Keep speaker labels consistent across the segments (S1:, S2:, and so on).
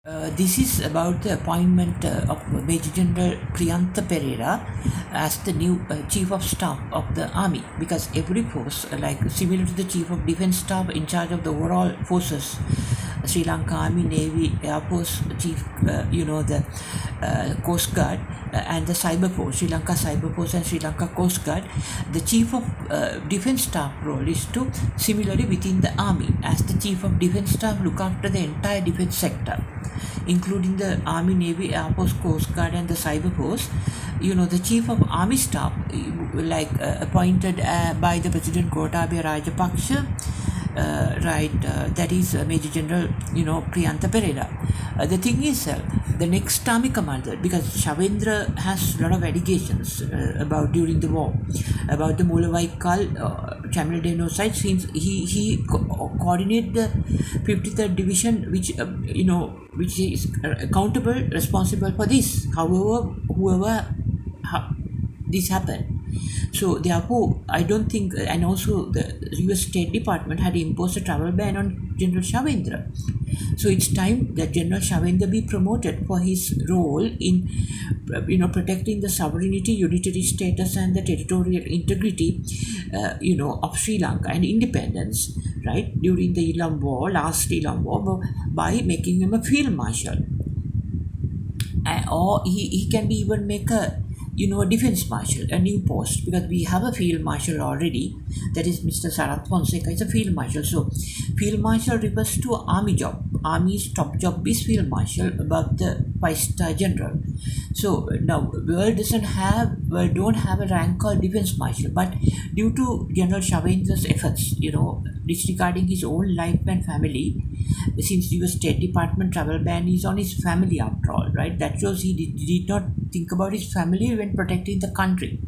S1: This is about the appointment of Major General Priyantha Perera as the new Chief of Staff of the Army, because every force, like similar to the Chief of Defence Staff in charge of the overall forces, Sri Lanka Army, Navy, Air Force Chief, the Coast Guard, and the Cyber Force, Sri Lanka Cyber Force and Sri Lanka Coast Guard. The Chief of Defence Staff role is to similarly within the Army, as the Chief of Defence Staff look after the entire defence sector, including the Army, Navy, Air Force, Coast Guard, and the Cyber Force. The Chief of Army Staff, appointed by the President Gotabaya Rajapaksa, that is Major General, Priyantha Perera. The thing is, the next army commander, because Shavendra has a lot of allegations about during the war about the Mulavaikal Tamil genocide, since he coordinated the 53rd Division, which is accountable, responsible for this. However, this happened. So therefore, I don't think, and also the U.S. State Department had imposed a travel ban on General Shavendra. So it's time that General Shavendra be promoted for his role in, protecting the sovereignty, unitary status, and the territorial integrity, of Sri Lanka and independence, right, during the last Ilam War, by making him a field marshal. Or he can be even make a defense marshal, a new post, because we have a field marshal already, that is Mr. Sarath Fonseca is a field marshal. So field marshal refers to army job. Army's top job is field marshal, above the 5-star general. So now world don't have a rank called defense marshal, but due to General Shavendra's efforts, disregarding his own life and family, since US State Department travel ban is on his family after all, right? That shows he did not think about his family when protecting the country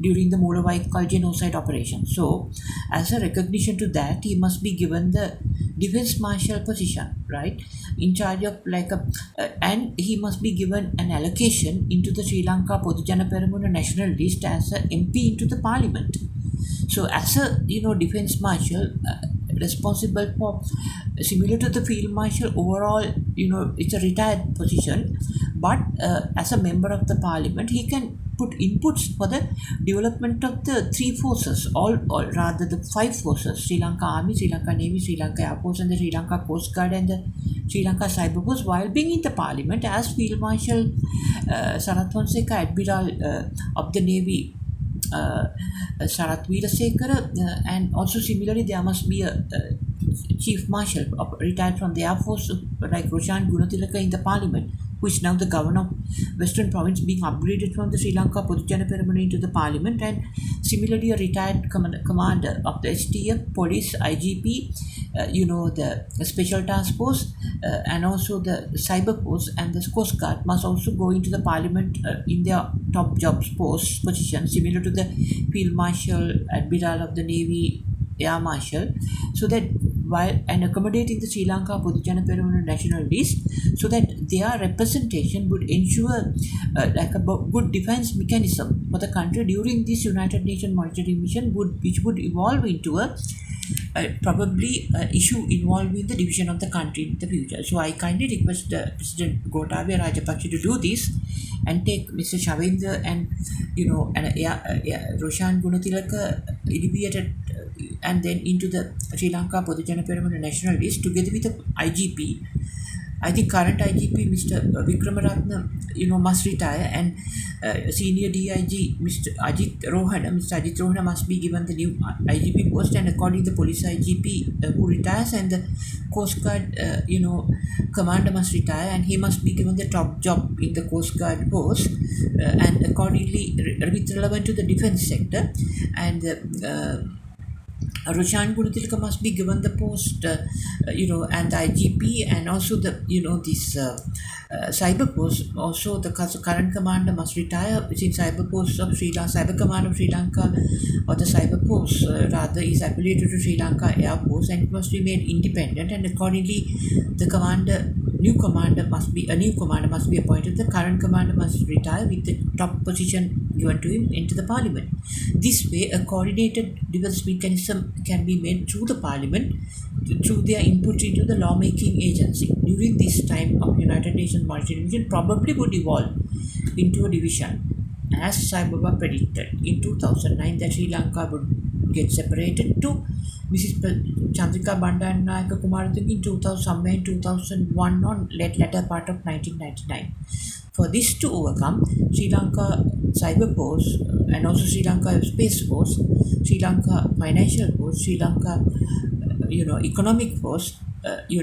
S1: during the Mulavaikal genocide operation. So, as a recognition to that, he must be given the defense marshal position, right, in charge of and he must be given an allocation into the Sri Lanka Podujana Peramuna national list as a MP into the parliament. So, as a defense marshal, responsible for, similar to the field marshal, overall, it's a retired position, but as a member of the parliament, he can put inputs for the development of the three forces, or rather the 5 forces: Sri Lanka Army, Sri Lanka Navy, Sri Lanka Air Force, and the Sri Lanka Coast Guard, and the Sri Lanka Cyber Force, while being in the parliament as Field Marshal Sarath Fonseca, Admiral of the Navy Sarath Veerasekara, and also similarly there must be a Chief Marshal retired from the Air Force, like Roshan Gunatilaka in the Parliament, who is now the governor of Western Province, being upgraded from the Sri Lanka Podujana Peramuna into the Parliament, and similarly a retired commander of the STF, Police, IGP, the Special Task Force, and also the Cyber Force and the Coast Guard must also go into the Parliament in their top jobs position, similar to the Field Marshal, Admiral of the Navy, Air Marshal, so that while and accommodating the Sri Lanka Podujana Peramuna national list, so that their representation would ensure a good defense mechanism for the country during this United Nations monitoring mission, which would evolve into a probably issue involving the division of the country in the future. So I kindly request President Gotabaya Rajapaksa to do this and take Mr. Shavendra and Roshan Gunatilaka alleviated and then into the Sri Lanka Podujana Peramuna national list together with the IGP. I think current IGP Mr. Vikramaratne must retire, and senior DIG Mr. Ajit Rohana must be given the new IGP post, and according to the police IGP who retires, and the Coast Guard commander must retire, and he must be given the top job in the Coast Guard force, and accordingly with relevant to the defense sector, and Roshan Gunatilaka must be given the post, and the IGP, and also the this Cyber Force. Also, the current commander must retire, since Cyber Force of Sri Lanka, Cyber Command of Sri Lanka, or the Cyber Force rather is affiliated to Sri Lanka Air Force, and it must be made independent. And accordingly, the new commander must be appointed. The current commander must retire with the top position given to him into the parliament. This way, a coordinated defense mechanism can be made through the parliament through their input into the lawmaking agency. During this time of United Nations Monetary Division probably would evolve into a division, as Sai Baba predicted in 2009 that Sri Lanka would get separated to Mrs. Chandrika Bandaranaike Kumaratungi in 2000, somewhere in 2001 or latter part of 1999. For this to overcome, Sri Lanka Cyber Force and also Sri Lanka Space Force, Sri Lanka Financial Force, Sri Lanka economic force, Sri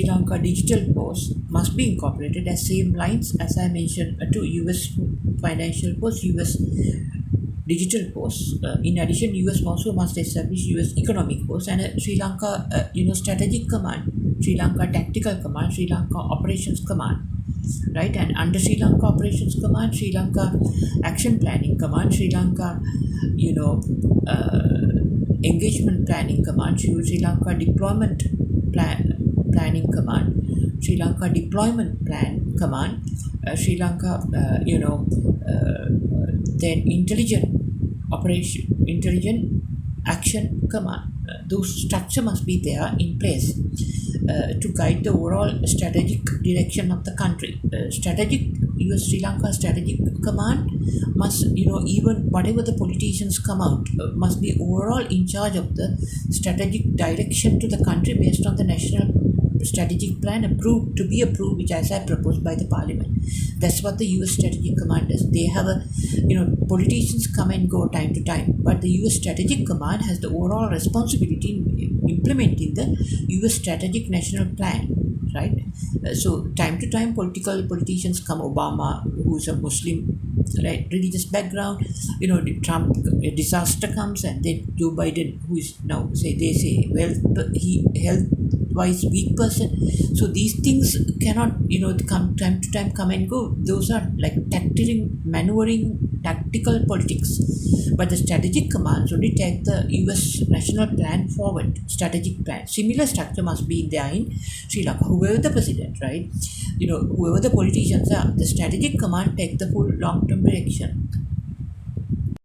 S1: Lanka digital force must be incorporated as same lines as I mentioned to US financial force, US digital force. In addition, US also must establish US economic force and Sri Lanka strategic command, Sri Lanka tactical command, Sri Lanka operations command. Right, and under Sri Lanka Operations Command, Sri Lanka Action Planning Command, Sri Lanka, Engagement Planning Command, Sri Lanka Deployment Planning Command, Sri Lanka Deployment Plan Command, Sri Lanka, then Intelligent Action Command. Those structure must be there in place to guide the overall strategic direction of the country. Strategic US Sri Lanka Strategic Command must, even whatever the politicians come out, must be overall in charge of the strategic direction to the country based on the national strategic plan approved, which as I proposed by the parliament. That's what the US Strategic Command does. They have politicians come and go time to time, but the US Strategic Command has the overall responsibility in implementing the US Strategic National Plan. Right, so time to time, politicians come. Obama, who's a Muslim, right, religious background, Trump, a disaster comes, and then Joe Biden, who is now they say health wise weak person. So these things cannot come time to time, come and go. Those are like maneuvering tactical politics. But the strategic commands only take the US national plan forward, strategic plan. Similar structure must be there in Sri Lanka. Whoever the president, right, whoever the politicians are, the strategic command take the full long-term direction.